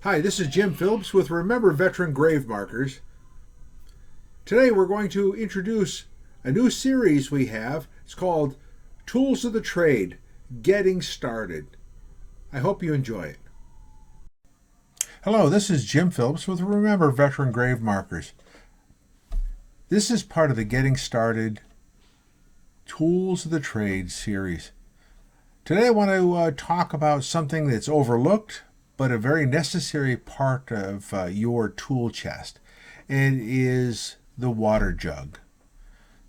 Hi, this is Jim Phillips with Remember Veteran Grave Markers. Today we're going to introduce a new series we have. It's called Tools of the Trade, Getting Started. I hope you enjoy it. Hello, this is Jim Phillips with Remember Veteran Grave Markers. This is part of the Getting Started Tools of the Trade series. Today I want to talk about something that's overlooked, but a very necessary part of your tool chest. It is the water jug,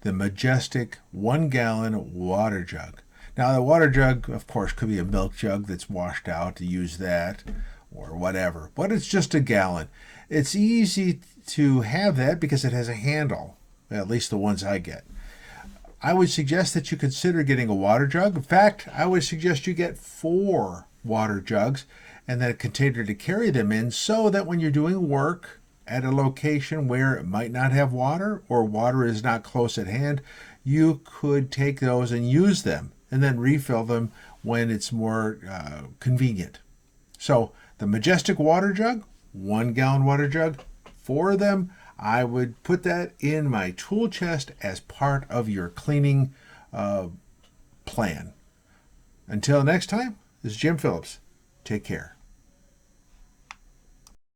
the majestic 1-gallon water jug. Now, the water jug, of course, could be a milk jug that's washed out to use that or whatever, but it's just a gallon. It's easy to have that because it has a handle, at least the ones I get. I would suggest that you consider getting a water jug. In fact, I would suggest you get 4 water jugs and then a container to carry them in, so that when you're doing work at a location where it might not have water or water is not close at hand, you could take those and use them and then refill them when it's more convenient. So the majestic water jug, 1-gallon water jug, 4 of them, I would put that in my tool chest as part of your cleaning plan. Until next time, this is Jim Phillips. Take care.